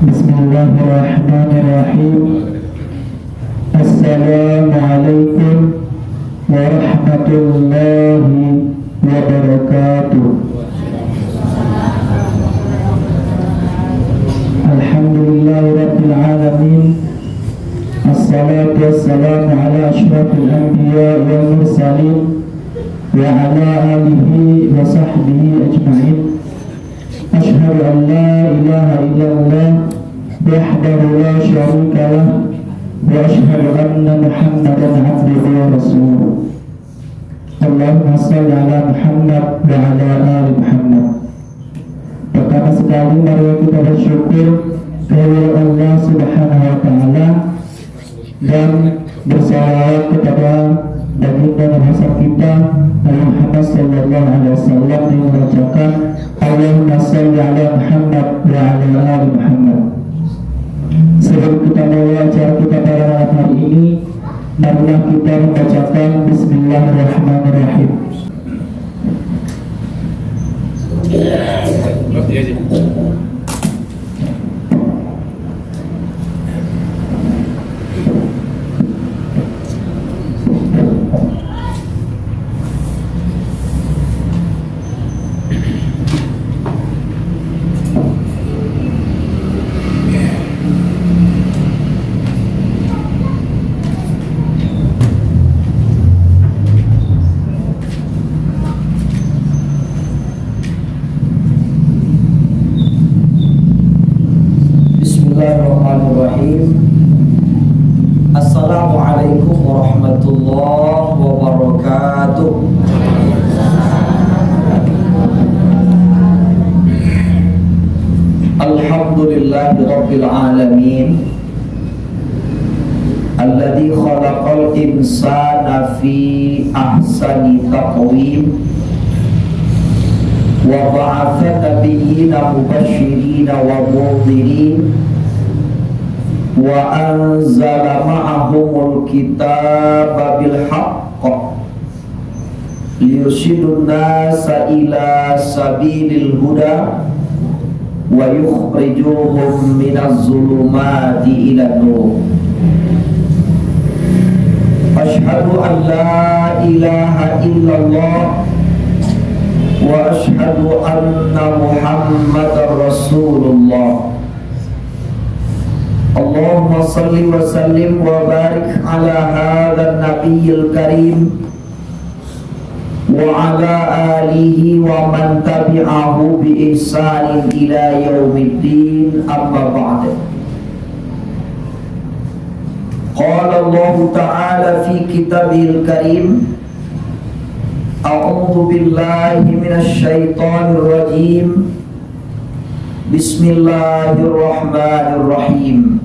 Bismillahirrahmanirrahim. Assalamualaikum warahmatullahi wabarakatuh. Alhamdulillahirabbil alamin. Assalatu wassalamu ala asyrafil anbiya wal mursalin wa ala alihi wa sahbihi ajma'in. Asyhadu an la ilaha illallah wahdahu la syarika lah wa asyhadu anna Muhammadan abduhu wa rasuluh. Allahumma shalli ala Muhammad wa ala ali Muhammad. Pertama sekali mari kita bersyukur kepada Allah Subhanahu wa taala dan bersalawat kepada baginda Rasul kita Nabi Muhammad sallallahu alaihi wasallam yang mengucapkan Allahumma shalli ala Muhammad wa ala ali Muhammad. Sebelum kita mulai acara kita pada malam hari ini, marilah kita membacakan Bismillahirrahmanirrahim. Bismillahirrahmanirrahim. Assalamualaikum warahmatullahi wabarakatuh. Alhamdulillahi rabbil alamin, alladzi khalaqal insana fi ahsani taqwim wa ba'atha nabiyyina mubashshirina wa mundhirin wa anzala ma'ahumul kitaba bil haqq liyurshidun nasa ila sabilil huda wa yukhrijuhum minaz zulumati ilan nur. Asyhadu an la ilaha illallah wa asyhadu anna Muhammadar Rasulullah. Allahumma salli wa sallim wa barik ala hadzal nabiyil karim wa ala alihi wa man tabi'ahu bi ihsanin ila yaumiddin, amma ba'd. Qala Allah ta'ala fi kitabihil karim, a'udzu billahi minasy syaithanir rajim. Bismillahirrahmanirrahim.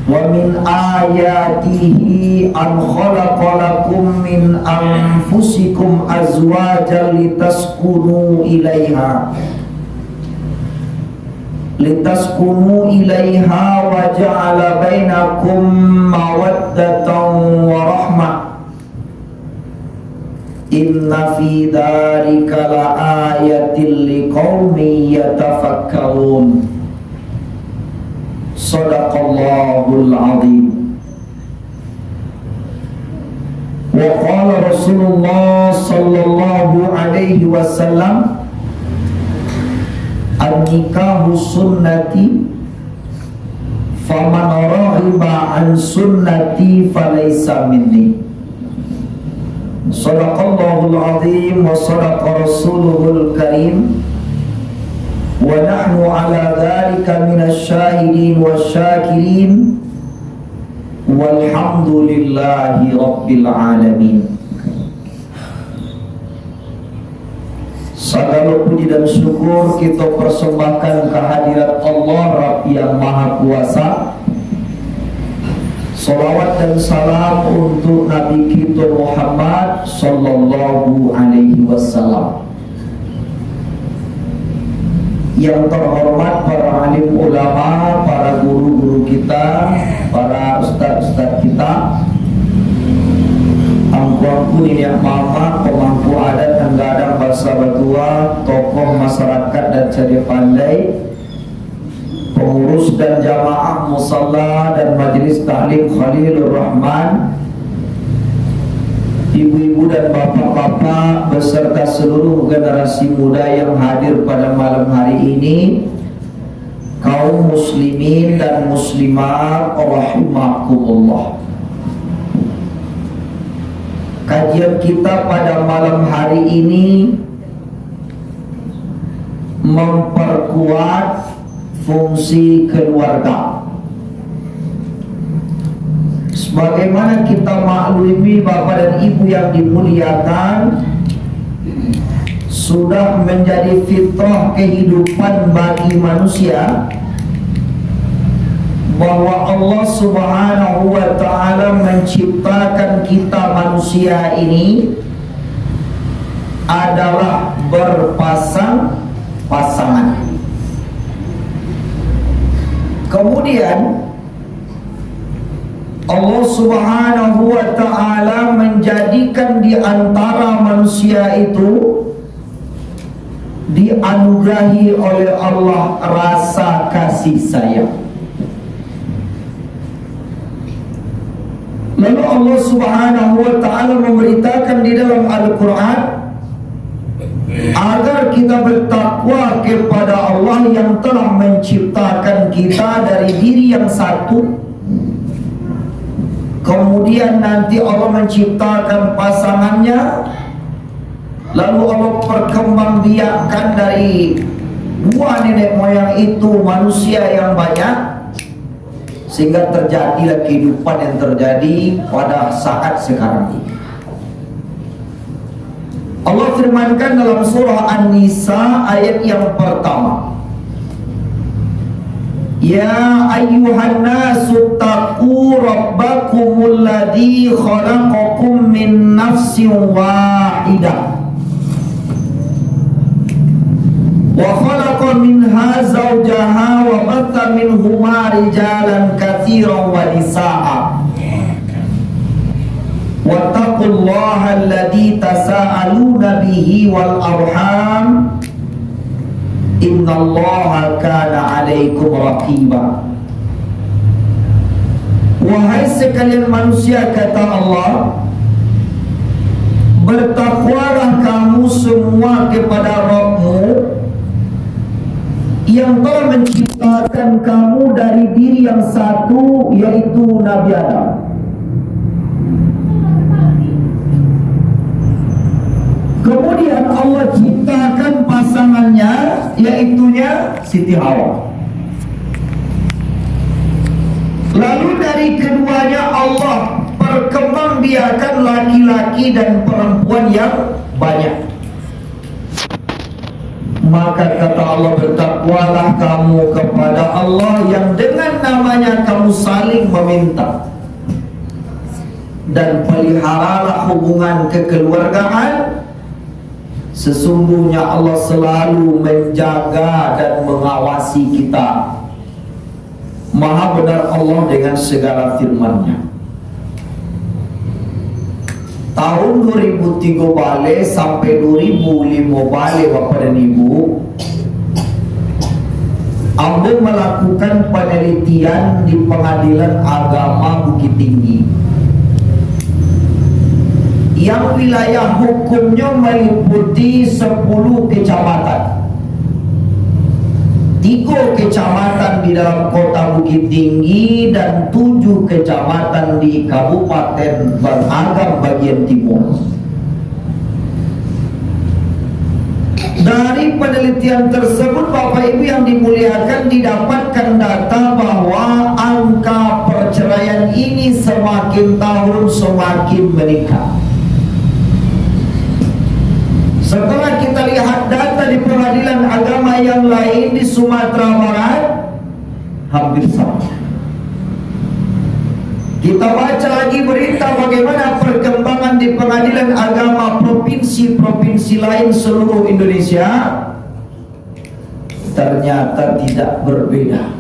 Wa min ayatihi an khalaqalakum min anfusikum azwajan litaskunu ilaiha wa ja'ala bainakum mawaddatan wa rahmah. Inna fi dzalika laayatil liqaumin yatafakkarun. Shadaqallahul azim. Wa qala Rasulullah sallallahu alaihi wasallam, an-nikahu sunnati faman raghiba an sunnati falaysa minni. Shadaqallahul azim wa shadaqa rasuluhul karim. Wa nahnu ala dhalika minasy syahidin wasyakirin. Walhamdulillahi rabbil alamin. Segala puji dan syukur kita persembahkan kehadirat Allah Rabb yang Maha Kuasa. Salawat dan salam untuk Nabi kita Muhammad sallallahu alaihi wasallam. Yang terhormat para alim ulama, para guru-guru kita, para ustaz-ustaz kita, angkuangku ini mama, pemangku adat dan gadang bahasa Batua, tokoh masyarakat dan cari pandai, pengurus dan jamaah musalla dan majelis taklim Khalilur Rahman, ibu-ibu dan bapak-bapak beserta seluruh generasi muda yang hadir pada malam hari ini, kaum muslimin dan muslimat rahimakumullah. Kajian kita pada malam hari ini memperkuat fungsi keluarga. Sebagaimana kita maklumi, Bapak dan Ibu yang dimuliakan, sudah menjadi fitrah kehidupan bagi manusia bahwa Allah Subhanahu wa ta'ala menciptakan kita manusia ini adalah berpasang-pasangan. Kemudian Allah Subhanahu wa ta'ala menjadikan di antara manusia itu dianugerahi oleh Allah rasa kasih sayang. Lalu Allah Subhanahu wa ta'ala memberitakan di dalam Al-Quran agar kita bertakwa kepada Allah yang telah menciptakan kita dari diri yang satu. Kemudian nanti Allah menciptakan pasangannya, lalu Allah perkembangbiakkan dari dua nenek moyang itu manusia yang banyak, sehingga terjadilah kehidupan yang terjadi pada saat sekarang ini. Allah firmankan dalam surah An-Nisa ayat yang pertama, Ya ayyuhan nasu taqu rabbakumul ladzi khalaqakum min nafsin wahidah wa khalaqa minha zawjaha wa batha minhuma rijalan katsiran wa nisaa wattaqullaha alladzi tasaaluna bihi wal arham innallaha kana 'alaikum raqiba. Wahai sekalian manusia, kata Allah, bertakwalah kamu semua kepada Rabbmu yang telah menciptakan kamu dari diri yang satu, yaitu Nabi Adam. Kemudian Allah ciptakan pasangannya, yaitunya Siti Hawa. Lalu dari keduanya Allah perkembangbiakan laki-laki dan perempuan yang banyak. Maka kata Allah, bertakwalah kamu kepada Allah yang dengan namanya kamu saling meminta, dan peliharalah hubungan kekeluargaan. Sesungguhnya Allah selalu menjaga dan mengawasi kita. Maha benar Allah dengan segala firman-Nya. Tahun 2003 balik sampai 2005 balik, Bapak dan Ibu, Ambo melakukan penelitian di Pengadilan Agama Bukit Tinggi yang wilayah hukumnya meliputi 10 kecamatan. 3 kecamatan di dalam kota Bukit Tinggi dan 7 kecamatan di Kabupaten Bangagam bagian timur. Dari penelitian tersebut, Bapak Ibu yang dimuliakan, didapatkan data bahwa angka perceraian ini semakin tahun semakin meningkat. Setelah kita lihat data di pengadilan agama yang lain di Sumatera Barat, hampir sama. Kita baca lagi berita bagaimana perkembangan di pengadilan agama provinsi-provinsi lain seluruh Indonesia, ternyata tidak berbeda.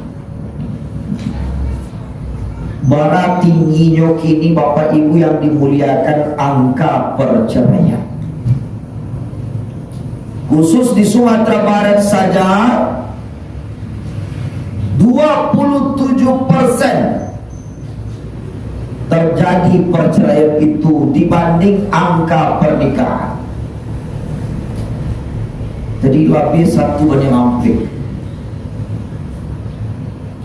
Bara tingginya kini, Bapak Ibu yang dimuliakan, angka perceraian. Khusus di Sumatera Barat saja 27% terjadi perceraian itu dibanding angka pernikahan. Jadi lebih 1 banding 4.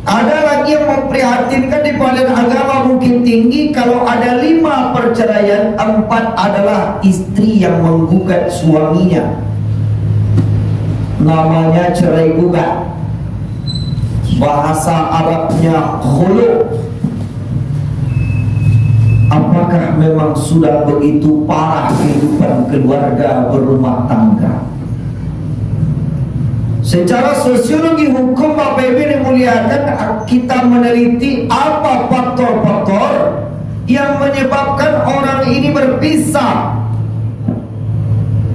Ada lagi yang memprihatinkan di pengadilan agama mungkin tinggi. Kalau ada 5 perceraian, 4 adalah istri yang menggugat suaminya. Namanya cerai gugat. Bahasa Arabnya khulu. Apakah memang sudah begitu parah kehidupan keluarga berumah tangga? Secara sosiologi hukum Bapak Ibu dimuliakan, kita meneliti apa faktor-faktor yang menyebabkan orang ini berpisah,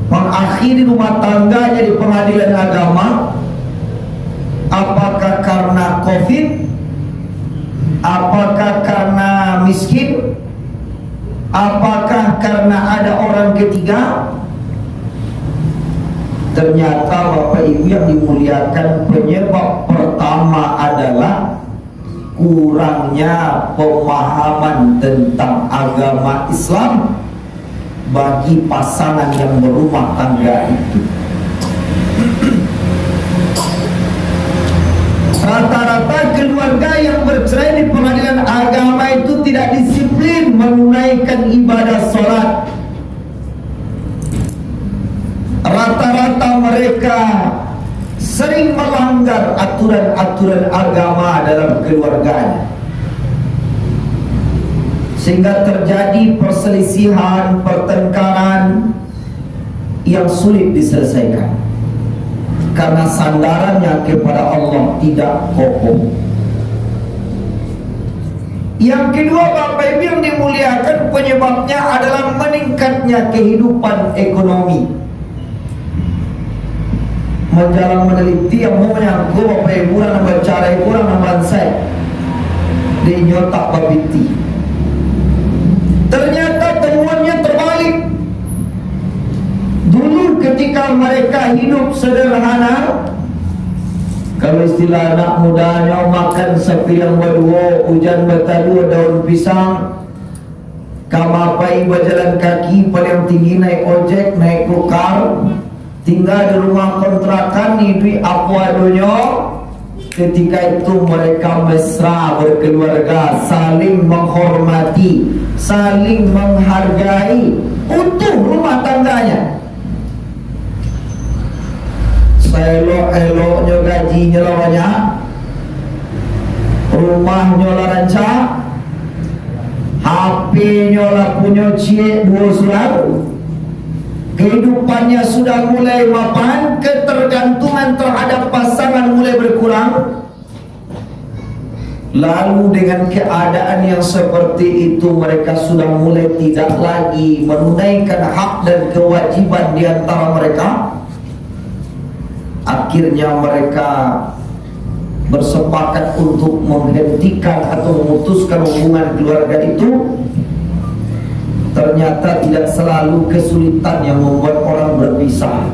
mengakhiri rumah tangganya di pengadilan agama. Apakah karena COVID? Apakah karena miskin? Apakah karena ada orang ketiga? Ternyata Bapak Ibu yang dimuliakan, penyebab pertama adalah kurangnya pemahaman tentang agama Islam bagi pasangan yang berumah tangga itu. Rata-rata keluarga yang bercerai di pengadilan agama itu tidak disiplin menunaikan ibadah sholat. Rata-rata mereka sering melanggar aturan-aturan agama dalam keluarganya, sehingga terjadi perselisihan, pertengkaran yang sulit diselesaikan karena sandarannya kepada Allah tidak kokoh. Yang kedua Bapak Ibu yang dimuliakan, penyebabnya adalah meningkatnya kehidupan ekonomi. Menjalan meneliti yang mau menyangkut Bapak Ibu dan membaca kurang nambahan saya di nyotak babiti. Ternyata temuannya terbalik. Dulu ketika mereka hidup sederhana, kalau istilah anak mudanya, makan sepiring berdua, hujan bertadu daun pisang, kamapai berjalan kaki, paling tinggi naik ojek, naik gokar, tinggal di rumah kontrakan, nih duit apa adonyo. Ketika itu mereka mesra berkeluarga, saling menghormati, saling menghargai, utuh rumah tangganya. Elok-eloknya gajinya lah banyak, rumahnya lah rancak, HP-nya lah punya cik 2 surat. Kehidupannya sudah mulai mapan, ketergantungan terhadap pasangan mulai berkurang. Lalu dengan keadaan yang seperti itu, mereka sudah mulai tidak lagi menunaikan hak dan kewajiban di antara mereka. Akhirnya mereka bersepakat untuk menghentikan atau memutuskan hubungan keluarga itu. Ternyata tidak selalu kesulitan yang membuat orang berpisah.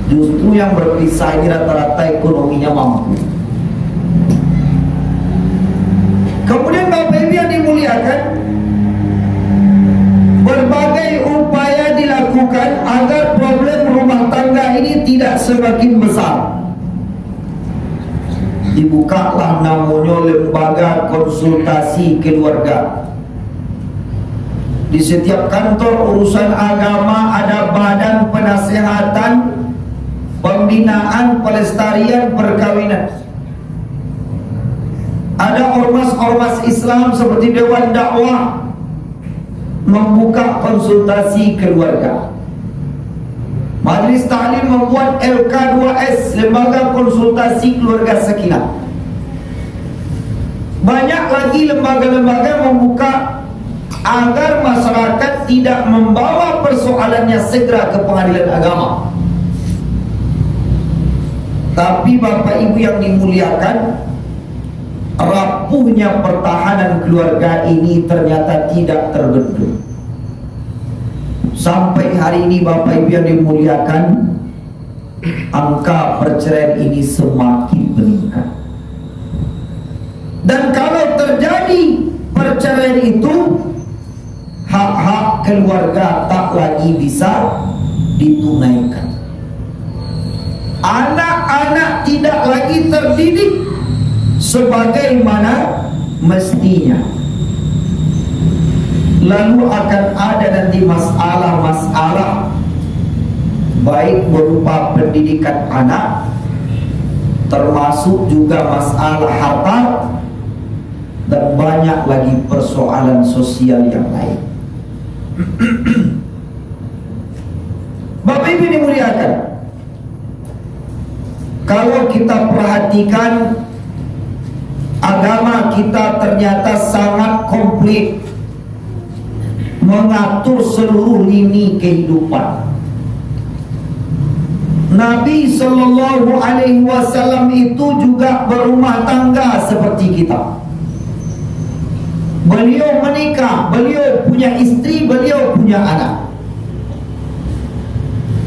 Justru yang berpisah ini rata-rata ekonominya mampu. Kemudian Bapak Ibu yang dimuliakan, berbagai upaya dilakukan agar problem rumah tangga ini tidak semakin besar. Dibukalah namanya lembaga konsultasi keluarga. Di setiap kantor urusan agama ada badan penasehatan, pembinaan, pelestarian perkawinan. Ada ormas-ormas Islam seperti Dewan Dakwah membuka konsultasi keluarga. Majelis Ta'lim membuat LK2S, Lembaga Konsultasi Keluarga Sakinah. Banyak lagi lembaga-lembaga membuka agar masyarakat tidak membawa persoalannya segera ke pengadilan agama. Tapi Bapak Ibu yang dimuliakan, rapuhnya pertahanan keluarga ini ternyata tidak terbendung. Sampai hari ini Bapak Ibu yang dimuliakan, angka perceraian ini semakin meningkat. dengan itu hak-hak keluarga tak lagi bisa ditunaikan. Anak-anak tidak lagi terdidik sebagaimana mestinya. Lalu akan ada nanti masalah-masalah, baik berupa pendidikan anak, termasuk juga masalah harta, dan banyak lagi persoalan sosial yang lain. Bapak Ibu dimuliakan, kalau kita perhatikan, agama kita ternyata sangat komplit, mengatur seluruh lini kehidupan. Nabi Sallallahu Alaihi Wasallam itu juga berumah tangga seperti kita. Beliau menikah, beliau punya istri, beliau punya anak.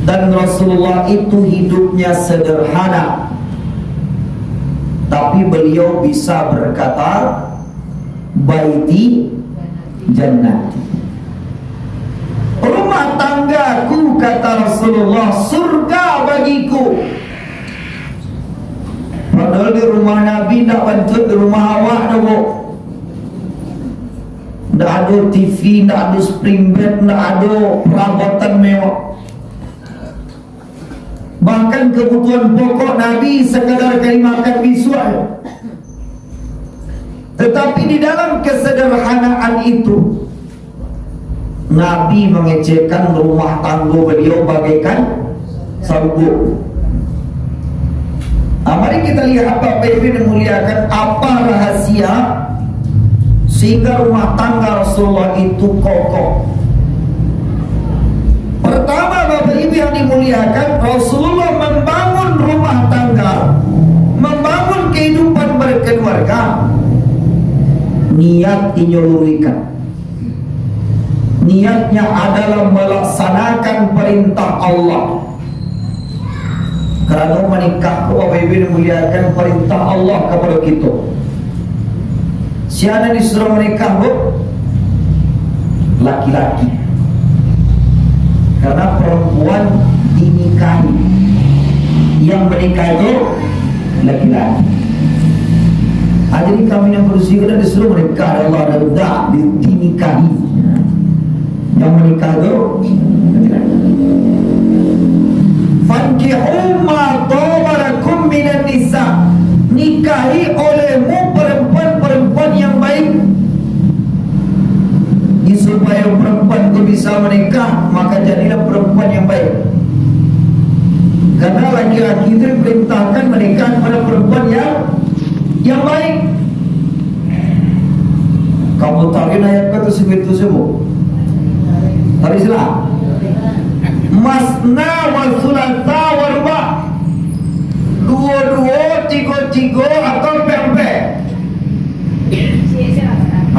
Dan Rasulullah itu hidupnya sederhana, tapi beliau bisa berkata, baiti jannati, rumah tanggaku, kata Rasulullah, surga bagiku. Padahal di rumah Nabi tak bantut di rumah awak dulu. Tak ada TV, tak ada spring bed, tak ada perabotan mewah. Bahkan kebutuhan pokok Nabi sekadar kali makan visual. Tetapi di dalam kesederhanaan itu, Nabi mengecekkan rumah tangga beliau bagaikan sabuk. Mari kita lihat Bapak Ibu dimuliakan, apa rahasia sehingga rumah tangga Rasulullah itu kokoh. Pertama, Bapak Ibu yang dimuliakan, Rasulullah membangun rumah tangga, membangun kehidupan berkeluarga, niat dinyelurikan. Niatnya adalah melaksanakan perintah Allah. Kerana menikah, Bapak Ibu dimuliakan, perintah Allah kepada kita. Siapa disuruh menikah, Bu? Laki-laki. Karena perempuan dinikahi, yang menikah itu laki-laki. Jadi kami yang berusia kita disuruh menikah, Allah tidak dinikahi. Yang menikah itu laki-laki. Fankihu ma taba lakum minan nisa, nikahi olehmu perempuan-perempuan yang baik. Supaya perempuan itu bisa menikah, maka jadilah perempuan yang baik. Karena laki-laki itu diperintahkan menikah kepada perempuan yang baik. Kamu tahu ayat kata sebetul semua. Tahu Islam? Masna wal thulatha wal ruba', dua-dua, tiga-tiga atau pempek.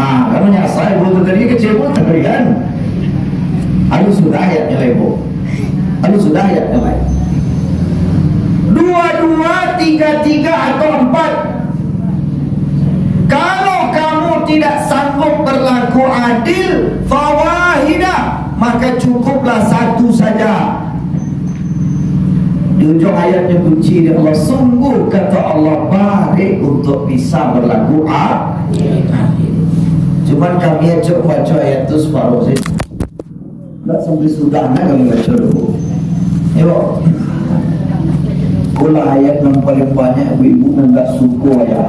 Kamu nyasar ibu tadi kecil pun kan? Aduh sudah ayatnya lah ibu. Aduh sudah ayatnya lah. Dua-dua, tiga-tiga atau empat. Kalau kamu tidak sanggup berlaku adil, fawahidah, maka cukuplah satu saja. Di ujung ayatnya kunci dia Allah, sungguh kata Allah baik untuk bisa berlaku adil. Cuman kami ajak baca ayat itu separuh sih. Tak sampai sudahnya kami baca dulu. Yuk. Kula ayat yang paling banyak ibu-ibu yang tak suka ya.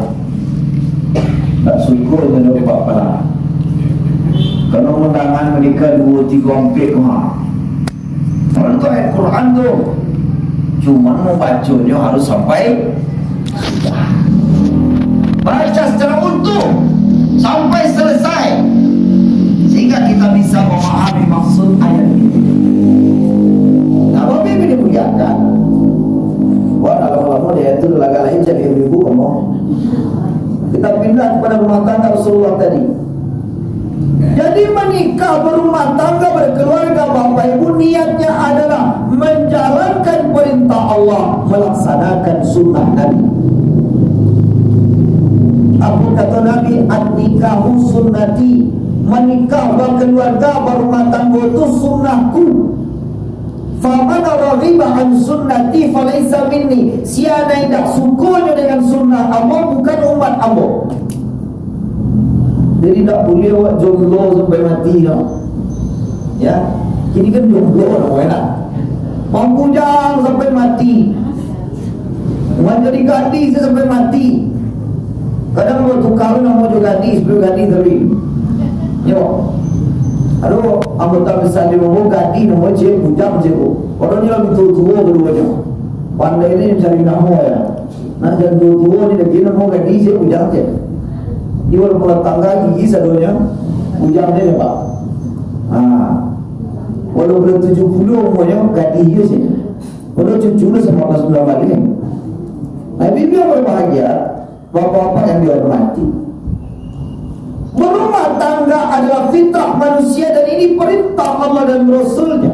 Tak suka dengan apa-apa. Kalau mendangan mereka 2-3 mah. Kalau itu ayat Quran tu, cuman membacanya harus sampai sudah. Baca secara utuh sampai selesai, sehingga kita bisa memahami maksud ayat ini. Nah, Bapak Ibu dimuliakan, wah lama-lama dia itu laga lain jadi ibu ngomong. Kita pindah kepada rumah tangga Rasulullah tadi. Jadi menikah, berumah tangga, berkeluarga, Bapak Ibu, niatnya adalah menjalankan perintah Allah, melaksanakan sunnah Nabi. Apa kata Nabi? An-nikahu sunnati menikah, berkeluarga, berumah tangga itu sunnahku. Faman raghiba an sunnati falaysa minni. Siapa yang tak suka dengan sunnah ambo bukan umat ambo. Jadi tak boleh awak jomblo sampai mati no. Ya, kini kan jomblo orang enak. Mangkujang sampai mati. Menjadi gadis sampai mati. Kadang mau tukar nama juga gadis, belum gadis tapi. Yo. Aduh, anggota besar di rumah gadis nama cik, bujang cik. Orang ni lagi tua-tua keduanya. Pandai ni mencari nama ya. Nak jadi tua-tua ni lagi nama gadis cik, bujang cik. Dia berumah tangga gigi sadonya, bujang dia pak. Walau belum 70 umurnya gadis dia sih. Walau cucu sama pas bulan balik. Nabi dia berbahagia, bapak-bapak yang dihormati. Berumah tangga adalah fitrah manusia dan ini perintah Allah dan Rasulnya.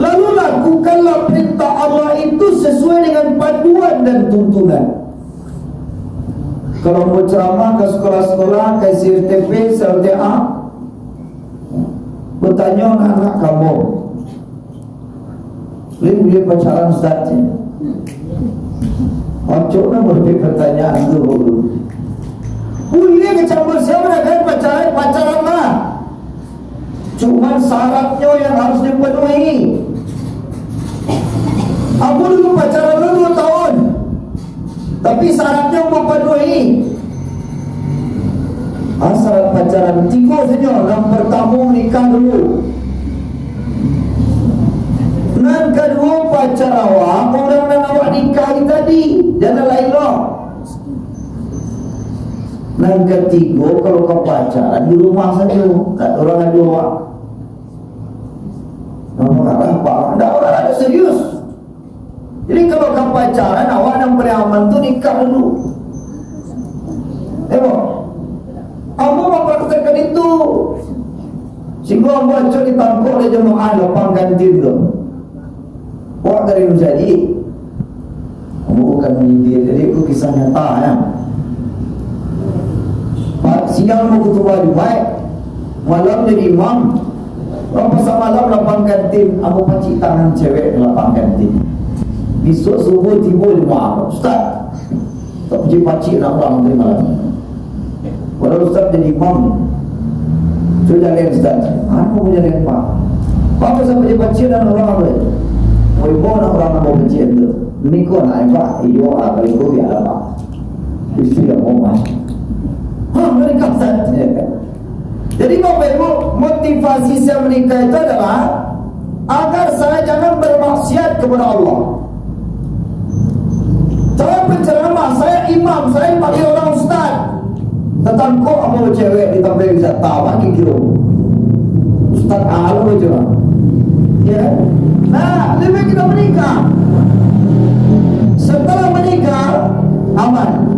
Lalu lakukanlah perintah Allah itu sesuai dengan panduan dan tuntunan. Kalau mau ceramah ke sekolah-sekolah, ke CRTP, CRTA, bertanya anak kamu, boleh pacaran Ustaz? Macam boleh pertanyaan itu dulu. Boleh kecampur siapa nak pacaran lah. Cuma syaratnya yang harus dipenuhi. Aku dulu pacaran 2 tahun, tapi syaratnya memenuhi. Syarat pacaran 3 saja. Yang pertama nikah dulu. Yang kedua pacar awak, orang yang awak nikahi tadi, jangan lain loh. Yang ketiga, kalau kau pacaran di rumah saja, tak orang ada awak. Tidak orang ada serius. Jadi kalau kau pacaran, awak yang paling aman tu nikah dulu. Tengok, Allah mempraktikkan itu. Sehingga Allah cari ditangkap oleh jemaah lapang kantin tu. Awak dari menjadi, kamu bukan menyindir. Jadi itu kisah nyata ya. Siang mau ketua Jumat, malam jadi imam. Pasal malam lapang kantin, aku pacik tangan cewek di lapang kantin. Besok subuh tiba jemaah, Ustaz, tak pacik nak orang dari malam. Walau Ustaz jadi imam, tu jalan Ustaz. Aku punya jalan pak. Apa sampai pacik dan orang lain? Mau nak orang mau pacik tu. Ni kau nak pak? Iyo, kalau kau biar apa? Istri yang mau mas. Menikah saja kan. Jadi Bapak Ibu, motivasi saya menikah itu adalah agar saya jangan bermaksiat kepada Allah. Saya penceramah, saya imam, saya panggil orang ustaz. Tentang kok apa cewek di tempat bisa tahu lagi kira ustaz alu aja. Ya. Nah, lebih kita menikah. Setelah menikah aman.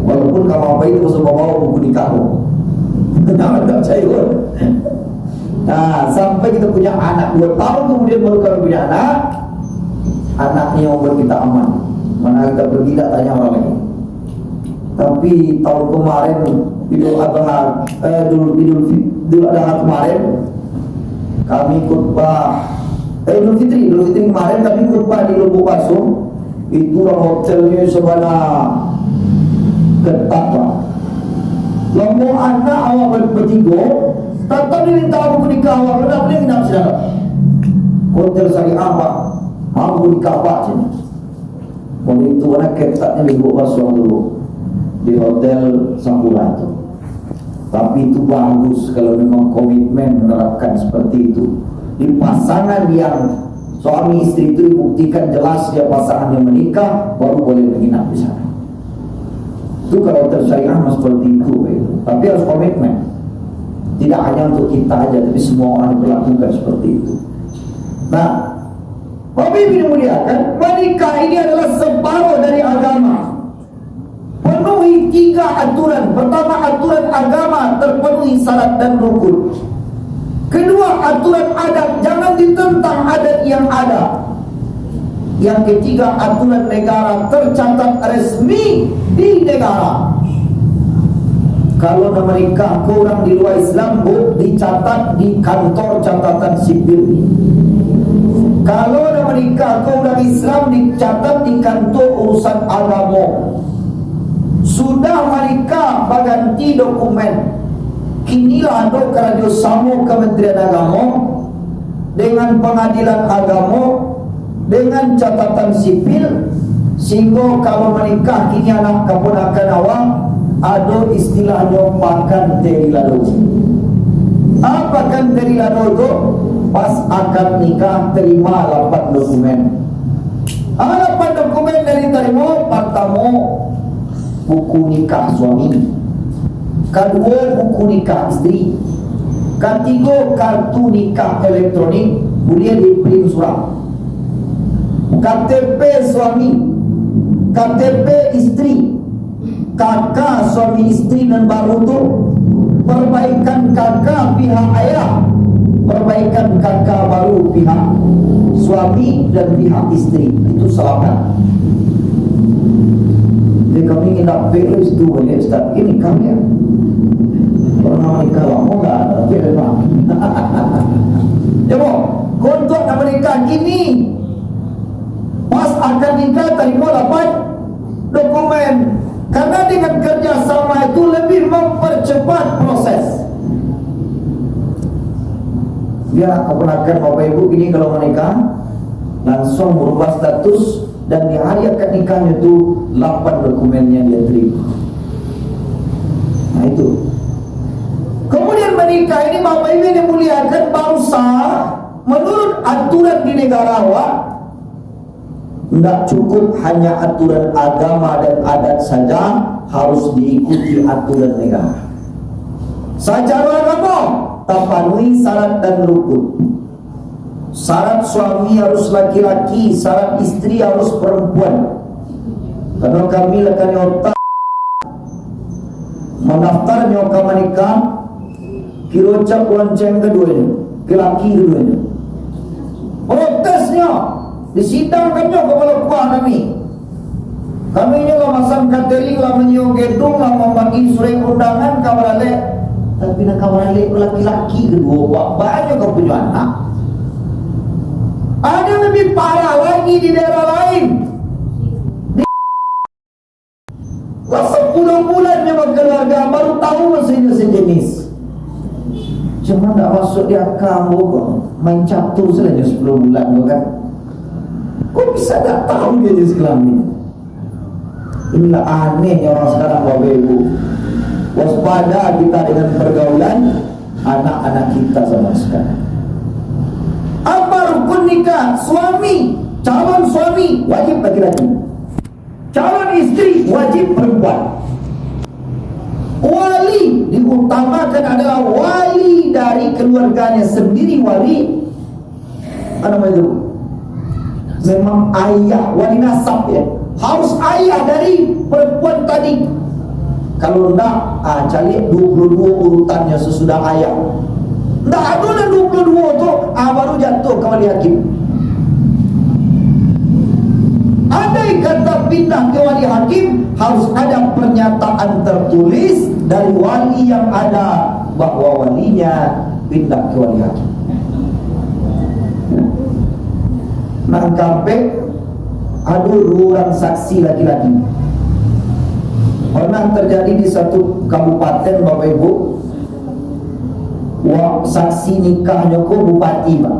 Walaupun kalau apa itu masuk bawa buku nikah, jangan tak percaya. Nah, sampai kita punya anak 2 tahun kemudian baru kami punya anak. Anaknya umur kita aman. Mana kita pergi tak tanya orang lain. Tapi tahun kemarin Idul Adha kemarin kami khutbah. Idul Fitri kemarin kami khutbah di Lubuk Pasung. Itulah hotelnya sebelah ketat pak. Lama anak awak bertiga, tak boleh minta aku nikah awak, tak boleh minta sedara. Hotel syariah pak, aku nikah pak je. Oleh itu anak ketatnya di Lubuk Pasung dulu di hotel Sampurna itu. Tapi itu bagus kalau memang komitmen menerapkan seperti itu. Di pasangan yang suami istri itu dibuktikan jelas dia pasangan yang menikah, baru boleh menginap di sana. Itu kalau tersyariah seperti itu. Tapi harus komitmen. Tidak hanya untuk kita aja, tapi semua orang diperlakukan seperti itu. Nah, Bapak Ibu dimuliakan, menikah ini adalah separuh dari agama. Penuhi 3 aturan. Pertama, aturan agama terpenuhi syarat dan rukun. Kedua, aturan adat, jangan ditentang adat yang ada. Yang ketiga, aturan negara tercatat resmi di negara. Kalau nak menikah ke orang di luar Islam, dicatat di kantor catatan sipil. Kalau nak menikah ke orang Islam, dicatat di kantor urusan agama. Sudah menikah, berganti dokumen. Kinilah ada kerjasama Kementerian Agama dengan Pengadilan Agama dengan catatan sipil, sehingga kalau menikah kini anak keponakan awak ada istilahnya pakan teri lalu. Apa kan teri lalu itu? Pas akad nikah terima 8 dokumen. 8 dokumen dari terima. Pertama, buku nikah suami. Kedua, buku nikah istri. Ketiga, kartu nikah elektronik, boleh di-print surat. KTP suami, KTP istri, kakak suami istri dan baru tu, perbaikan kakak pihak ayah, perbaikan kakak baru pihak suami dan pihak istri. Itu selamat. Jadi kami ingin nak pilih itu boleh Ustaz. Ini kami ya. Pernah menikah lama tak? Pilih pak. Jom, kontak nak menikah kini. Pas akan nikah terima 8 dokumen. Karena dengan kerjasama itu lebih mempercepat proses. Biar keponakan Bapak Ibu ini kalau menikah langsung berubah status, dan di hari akad nikahnya itu 8 dokumen yang dia terima. Nah itu. Kemudian menikah ini Bapak Ibu yang dimuliakan, baru sah menurut aturan di negara awak. Tidak cukup hanya aturan agama dan adat saja, harus diikuti aturan negara. Secara agama terpenuhi syarat dan rukun. Syarat suami harus laki-laki, syarat istri harus perempuan. Karena kami lakukan otak mendaftar nyoka menikah, kira cap lonceng keduanya, laki keduanya. Protesnya disidangkannya kepala kuah kami. Kami ini lah masang catering, lah menyiung gedung, lah membagi surat undangan kabar lek. Tapi nak kabar lek laki-laki kedua, banyak kau punya anak. Ada lebih parah lagi di daerah lain. Wah 10 bulan memang keluarga baru tahu mesinnya sejenis. Cuma tak masuk di akal kok. Main catur saja 10 bulan kan. Kok bisa tak tahu dia jenis kelamin? Inilah anehnya orang sekarang Bapak Ibu. Waspada kita dengan pergaulan anak-anak kita sama sekarang. Apa rukun nikah? Suami, calon suami wajib laki-laki, calon istri wajib perempuan. Wali diutamakan adalah wali dari keluarganya sendiri. Wali apa namanya itu? Memang ayah, wali nasab ya. Harus ayah dari perempuan tadi. Kalau enggak, cari 22 urutannya sesudah ayah. Enggak ada 22 tu, baru jatuh ke wali hakim. Ada yang kata pindah ke wali hakim, harus ada pernyataan tertulis dari wali yang ada bahwa walinya pindah ke wali hakim. Nak sampai ada 2 orang saksi laki-laki. Pernah terjadi di satu kabupaten Bapak Ibu. Saksi nikahnya ke bupati Pak.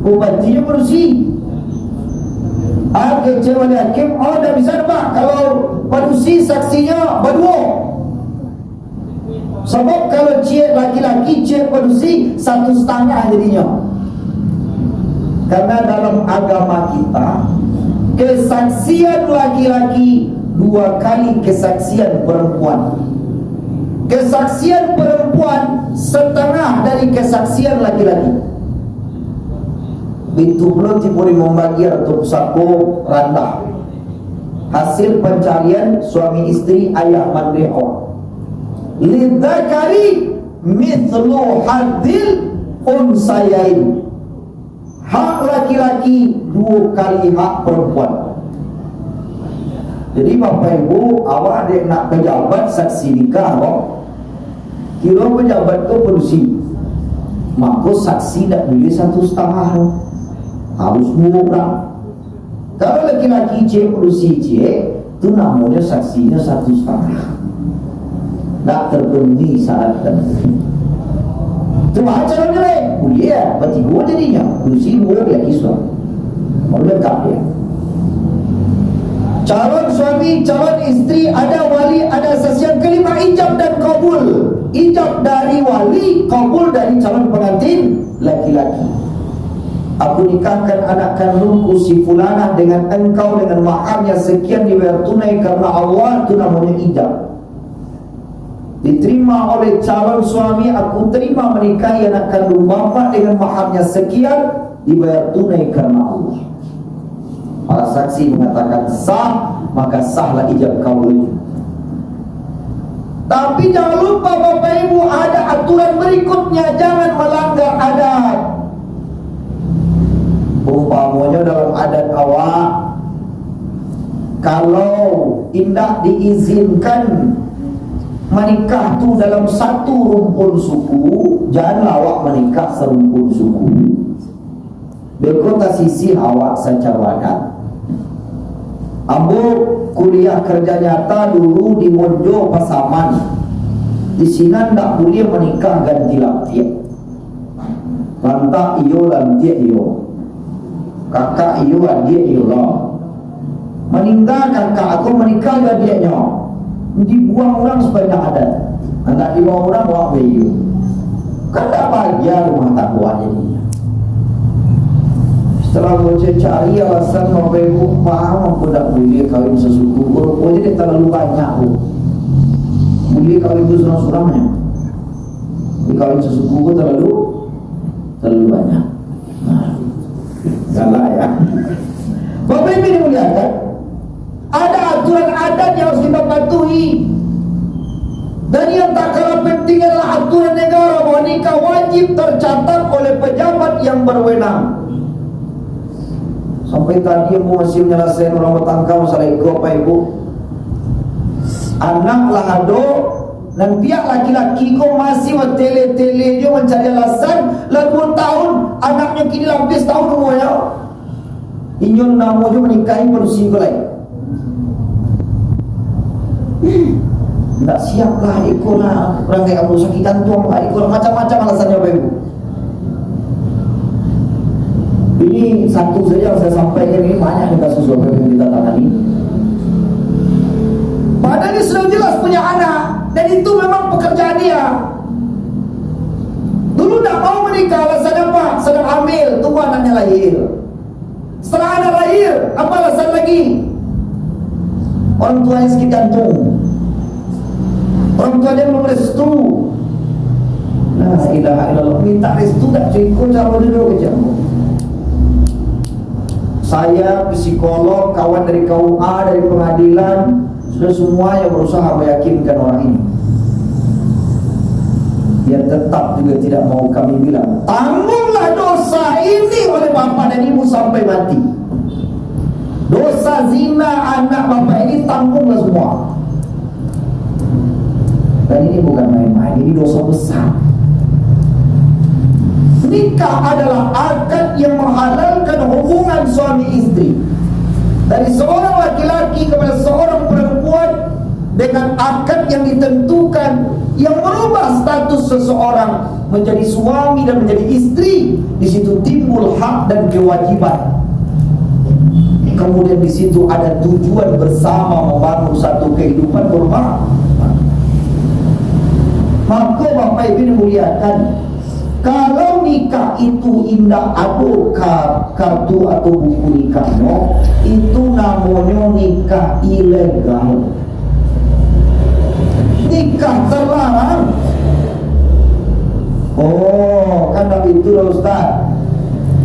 Bupatinya bersih. Kecewa wali hakim, dah bisa Pak. Kalau bersih saksinya berdua. Sebab kalau cik laki-laki, cik bersih 1,5 jadinya. Karena dalam agama kita, kesaksian laki-laki 2 kali kesaksian perempuan. Kesaksian perempuan setengah dari kesaksian laki-laki. Itu belum diberi membagi atau saku randah. Hasil pencarian suami istri ayah mandri'o. Lidzakari mithlu hadil unsayain. Hak laki-laki 2 kali hak perempuan. Jadi Bapak Ibu, awak ada nak pejabat saksi nikah kok. Kira pejabat tu polisi, maka saksi tak boleh 1,5 tu. Harus 2 orang. Kalau laki-laki cik polisi cik, tu namanya saksinya 1,5. Tak terpenuhi syarat dan cuma calon lain boleh ya, berarti 2 jadinya. Polisi 2, laki suami. Mau lengkap dia. Calon suami, calon isteri, ada wali, ada saksian. Kelima, ijab dan kabul. Ijab dari wali, kabul dari calon pengantin laki-laki. Aku nikahkan anak kandungku si fulanah dengan engkau dengan maharnya sekian dibayar tunai karena Allah, itu namanya ijab. Diterima oleh calon suami, aku terima menikahi anak kandung bapa dengan maharnya sekian dibayar tunai karena Allah. Para saksi mengatakan sah, maka sahlah ijab kabul. Tapi jangan lupa Bapak Ibu, ada aturan berikutnya, jangan melanggar adat. Umpamanya dalam adat awak, kalau indah diizinkan menikah tu dalam satu rumpun suku, janganlah awak menikah serumpun suku. Berkota sisi awak secara wadah. Ambo kuliah kerja nyata dulu di Monjo Pasaman. Di sini tak boleh menikah ganti lantiak. Lantak iyo, lantiak iyo. Kakak iyo, adik iyo lah. Meninggal kakak aku menikah adiknya. Dibuang orang sebanyak adat. Anak 5 orang bawa bayi. Kan tak bahagia rumah tak buat jadinya. Setelah saya cari alasan Bapak Ibu, faham aku tak boleh kahwin sesuku. Rupanya dia terlalu banyak bu. Boleh kahwin itu surang-surangnya. Kahwin sesuku itu terlalu banyak. Salah ya. Bapak Ibu dimuliakan, ada aturan adat yang harus kita patuhi. Dan yang tak kalah penting adalah aturan negara bahwa nikah wajib tercatat oleh pejabat yang berwenang. Sampai tadi aku masih menyelesaikan orang bertangkap masalah itu Bapak Ibu. Anak lah ado dan pihak laki-laki kau masih tele-tele dia mencari alasan. Lah 2 tahun anaknya kini lapis tahun umurnya. Inyon namo dia menikahi manusia kau lain. Tak siap lah ikut lah. Orang kayak kamu sakit jantung lah ikut macam-macam alasannya Bapak Ibu. Ini satu saja yang saya sampaikan, ini banyak kasus yang kita tangani. Padahal dia sudah jelas punya anak, dan itu memang pekerjaan dia. Dulu tak mau menikah, alasan apa? Sedang hamil, tunggu anaknya lahir. Setelah anak lahir, apa alasan lagi? Orang tuanya sakit jantung, orang tuanya belum restu. La ilaha illallah, minta restu tak cukup, cara dulu ke jamu. Saya, psikolog, kawan dari KUA, dari pengadilan, sudah semua yang berusaha meyakinkan orang ini. Dia tetap juga tidak mau. Kami bilang, tanggunglah dosa ini oleh bapak dan ibu sampai mati. Dosa zina anak bapak ini tanggunglah semua. Dan ini bukan main-main, ini dosa besar. Nikah adalah akad yang menghalalkan hubungan suami istri. Dari seorang laki-laki kepada seorang perempuan dengan akad yang ditentukan, yang merubah status seseorang menjadi suami dan menjadi istri. Di situ timbul hak dan kewajiban. Kemudian di situ ada tujuan bersama membangun satu kehidupan bersama. Maka Bapak Ibu dimuliakan, kalau nikah itu indah ado kartu atau buku nikahnya, itu namanya nikah ilegal. Nikah terlarang. Oh, kan itu loh Ustaz.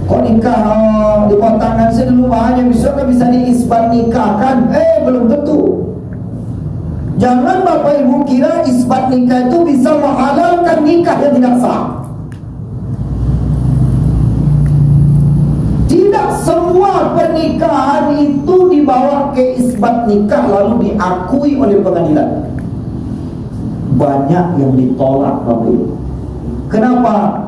Kok nikah di tangan saya dulu hanya bisa diisbat nikahkan? Belum tentu. Jangan Bapak Ibu kira isbat nikah itu bisa menghalalkan nikah yang tidak sah. Tidak semua pernikahan itu dibawa ke isbat nikah lalu diakui oleh pengadilan. Banyak yang ditolak, Bapak Ibu. Kenapa?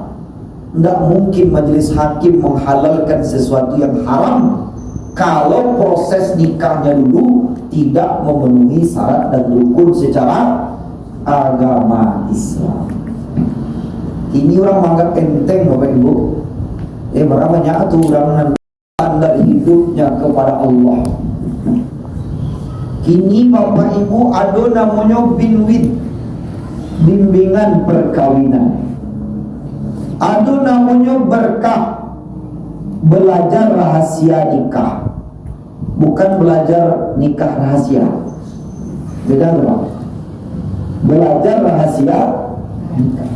Tidak mungkin majelis hakim menghalalkan sesuatu yang haram kalau proses nikahnya dulu tidak memenuhi syarat dan rukun secara agama Islam. Ini orang menganggap enteng, Bapak Ibu. Berapa banyak tu orang standar hidupnya kepada Allah. Kini Bapak Ibu ada namanya binwid, bimbingan perkawinan. Ada namanya berkah, belajar rahasia nikah. Bukan belajar nikah rahasia. Beda tu, Pak. Belajar rahasia nikah.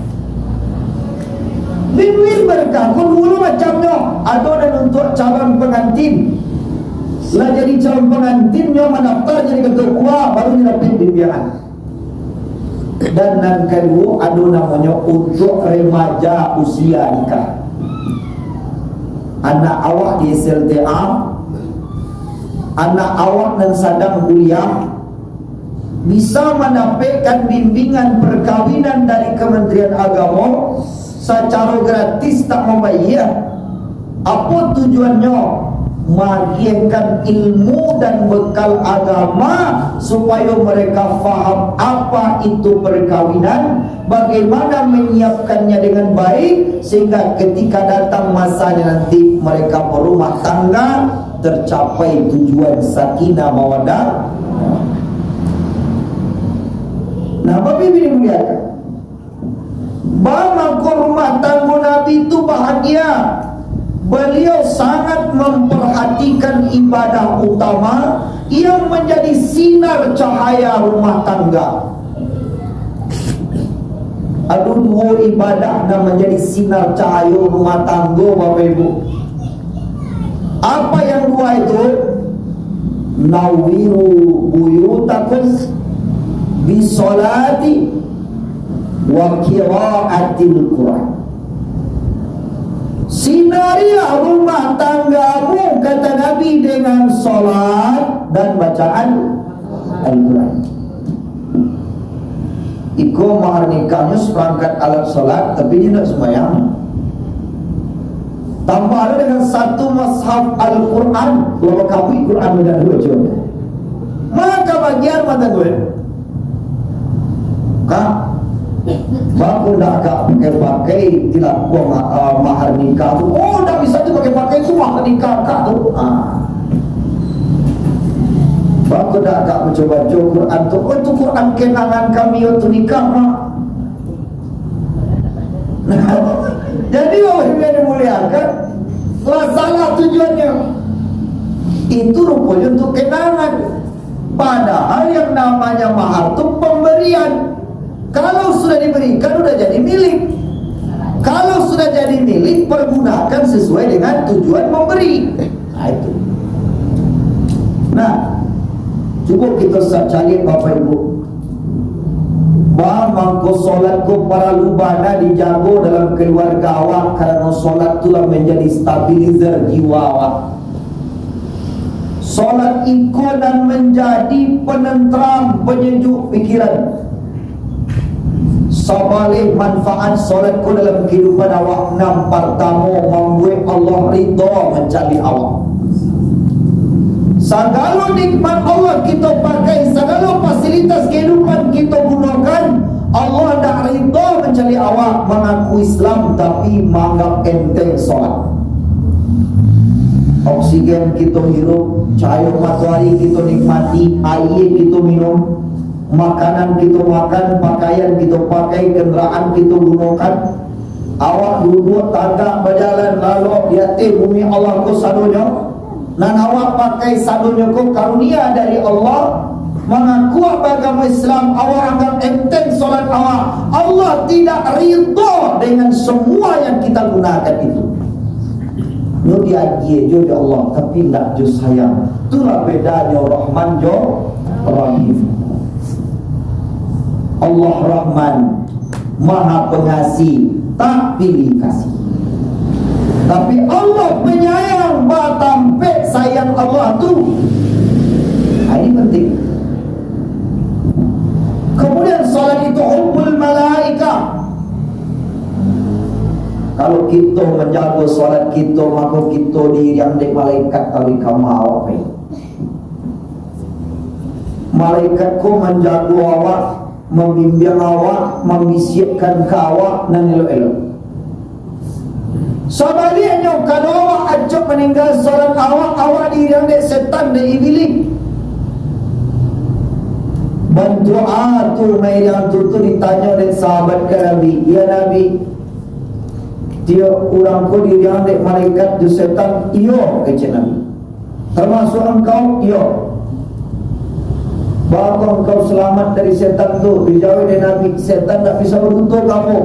Binwid berkah pun dulu macamnya. Ada dan untuk calon pengantin. Setelah jadi calon pengantinnya mendaftar jadi ketua, baru dapat bimbingan. Dan yang kedua ada namanya untuk remaja usia nikah. Anak awak di SLTA, anak awak dan sedang kuliah, bisa mendapatkan bimbingan perkawinan dari Kementerian Agama secara gratis, tak membayar. Apa tujuannya? Mengajarkan ilmu dan bekal agama supaya mereka faham apa itu perkawinan, bagaimana menyiapkannya dengan baik, sehingga ketika datang masanya nanti mereka berumah tangga tercapai tujuan sakinah mawaddah. Nah, Bapak Ibu dimuliakan, bagaimana rumah tangga Nabi itu bahagia. Beliau sangat memperhatikan ibadah utama yang menjadi sinar cahaya rumah tangga. Ada dua ibadah yang menjadi sinar cahaya rumah tangga, Bapak Ibu. Apa yang dua itu? Nawiru buyutakum bisolati wa qiraatil Quran. Sinarilah rumah tanggamu, kata Nabi, dengan solat dan bacaan Al-Quran. Iko mahar nikahnya seperangkat alat solat, tapi dia tidak sembahyang. Tambah ada dengan satu mushaf Al-Quran, dua kawi Quran dan dua coba. Maka bagian mata gue, Kak, baku nak agak pakai-pakai tidak buang mahar nikah tu. Oh, tak bisa tu pakai-pakai tu mahar nikah kak tu. Baku nak agak mencoba Quran tu. Oh, tu Quran kenangan kami waktu nikah mak. Jadi orang yang dimuliakan, lah salah tujuannya. Itu rupanya untuk kenangan. Padahal yang namanya mahar tu pemberian. Kalau sudah diberikan, sudah jadi milik. Kalau sudah jadi milik, pergunakan sesuai dengan tujuan memberi. Nah, itu. Nah, cukup kita cari Bapak Ibu. Mangko solatku para lubana dijago dalam keluarga awak, karena solat itulah menjadi stabilizer jiwa awak. Solat ikut dan menjadi penentram, penyejuk pikiran. Sabalik manfaat solatku dalam kehidupan awak, enam pertama membuat Allah ridha mencari awak. Segala nikmat Allah kita pakai, segala fasilitas kehidupan kita gunakan, Allah dah ridha mencari awak. Mengaku Islam tapi menganggap enteng solat. Oksigen kita hirup, cahaya matahari kita nikmati, air kita minum, makanan kita makan, pakaian kita pakai, kenderaan kita gunakan. Awak duduk tangga berjalan lalu di atas bumi Allah ku sadunya, dan awak pakai sadunya ku karunia dari Allah. Mengaku agama Islam, awak anggap enteng solat awak. Allah tidak ridha dengan semua yang kita gunakan itu. Yo diaji jo Allah, tapi tidak jo sayang. Itulah bedanya Rahman jo Rahim. Allah Rahman, Maha Pengasih, tak pilih kasih. Tapi Allah penyayang, bertampe sayang Allah tu. Ini penting. Kemudian salat itu hubbul malaika. Kalau kita menjaga salat kita, maka kita diridai malaikat kali kamu awak. Malaikat ko menjaga awak, membimbing awak, membisikkan ke awak dan elok-elok. Sebaliknya kalau awak ajak meninggal salat awak, awak diridai setan dan iblis. Berdoa tu yang tu ditanya oleh sahabat ke Nabi, ya Nabi, dia orang ko diridai malaikat tu setan, iyo kata Nabi. Termasuk engkau, iyo. Bahawa engkau selamat dari setan tu. Dijawab oleh Nabi, setan tak bisa beruntung kamu.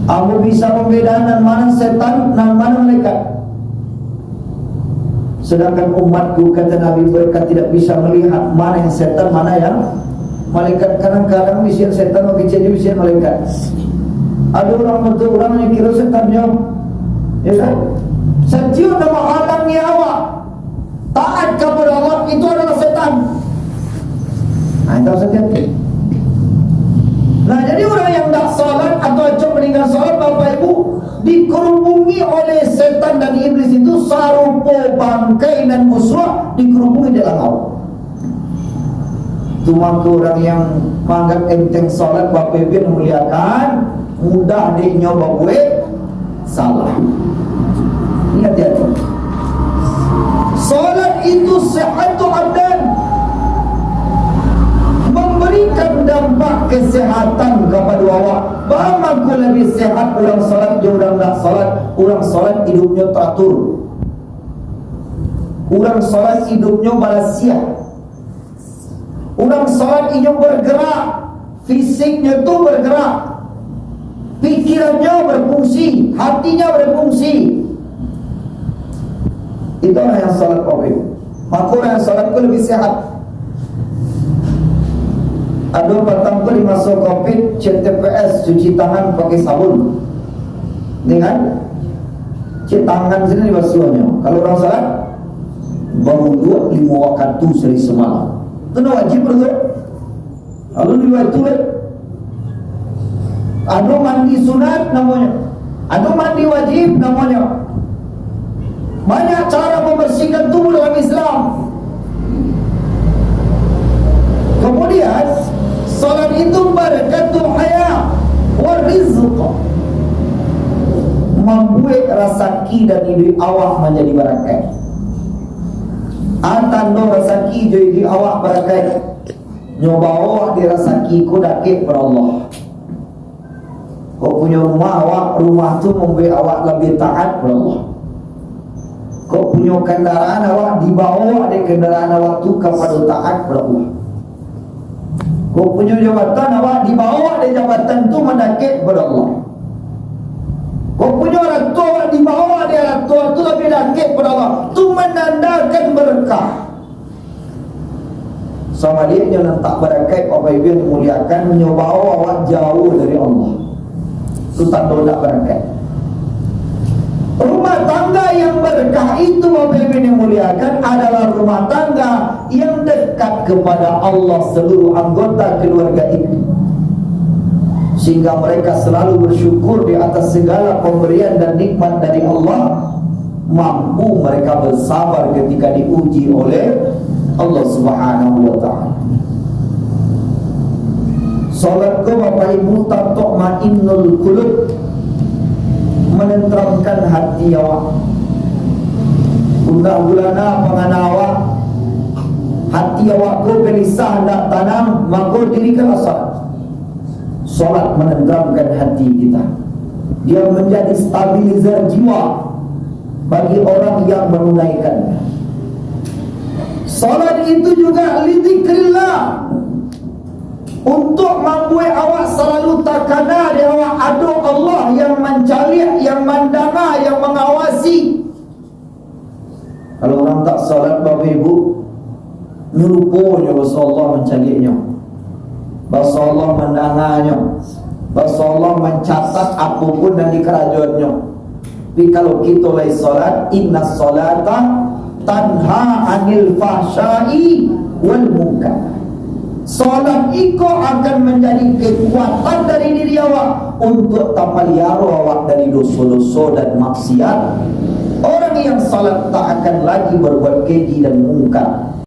Kamu bisa membedakan mana setan dan mana malaikat. Sedangkan umatku, kata Nabi, mereka tidak bisa melihat mana yang setan, mana yang malaikat. Kadang-kadang bisian setan, jadi bisian malaikat. Ada orang betul, orang yang kira setannya, ya kan? Setiap nama halangi awak taat kepada Allah, itu adalah setan. Itu setiap. Nah, jadi orang yang tak salat atau acap meninggal salat, Bapak Ibu, dikerubungi oleh setan dan iblis itu sarupa bangkai dan uswah dikerubungi dalam awak. Itu maka orang yang menganggap enteng salat, Bapak Ibu yang muliakan, mudah dia nyoba buat salah. Ini hati-hati. Salat itu sihatu abdan, memberikan dampak kesehatan kepada awak. Bagaimana lebih sehat orang salat je orang tak salat? Orang salat hidupnya teratur. Orang salat hidupnya balasia. Orang salat hidupnya bergerak, fisiknya tu bergerak, pikirannya berfungsi, hatinya berfungsi. Itu orang yang salat Bapak. Maka orang yang salat itu lebih sehat. Ada petang tu dimasuk COVID, cek TPS, cuci tangan pakai sabun. Dengan cek tangan sini dibasuhnya. Kalau orang salat, berwudu 5 waktu sehari semalam. Itu wajib berwudu. Lalu diwajib. Ada mandi sunat namanya, ada mandi wajib namanya. Banyak cara membersihkan tubuh dalam Islam. Kemudian salat itu barakatul haya wa rizq, membuat rezeki dan hidup awak menjadi barakat. Antando rezeki jadi awak barakat, nyoba awak di rezeki ku dakik per Allah. Kau punya rumah awak, rumah tu membuat awak lebih taat per Allah. Kau punya kendaraan awak, dibawa di kendaraan awak tu kepada taat per Allah. Kau punya jabatan awak, dibawa di jabatan tu mendakik kepada Allah. Kau punya orang tua awak, dibawa di orang tua tu lebih dakik kepada Allah. Tu menandakan berkah. Sama dia yang tak berakai, Bapak Ibu yang dimuliakan, menyobawa awak jauh dari Allah. Itu tanda tak berakai. Rumah tangga yang berkah itu, Bapak Ibu yang dimuliakan, adalah rumah tangga yang dekat kepada Allah seluruh anggota keluarga itu, sehingga mereka selalu bersyukur di atas segala pemberian dan nikmat dari Allah. Mampu mereka bersabar ketika diuji oleh Allah Subhanahu wa ta'ala. Salat ku Bapak Ibu tatma'innul qulub, menenteramkan hati awak. Guna-gulana pangan awak, hati awak ku gelisah nak tanam, maka dirikan salat. Salat menenteramkan hati kita. Dia menjadi stabilizer jiwa bagi orang yang menunaikannya. Salat itu juga lidzikrillah, untuk membuat awak selalu terkena di awak ada Allah yang mencari, yang mendana, yang mengawasi. Kalau orang tak salat, Bapak Ibu, nyelupanya bahasa Allah mencarinya, bahasa Allah mendananya, bahasa Allah mencatat apapun dan di kerajaannya. Tapi kalau kita lagi salat, inna salata tanha anil fahsyai wal munkar. Salat iko akan menjadi kekuatan dari diri awak untuk tapaliaro awak dari dosa-dosa dan maksiat. Orang yang salat tak akan lagi berbuat keji dan mungkar.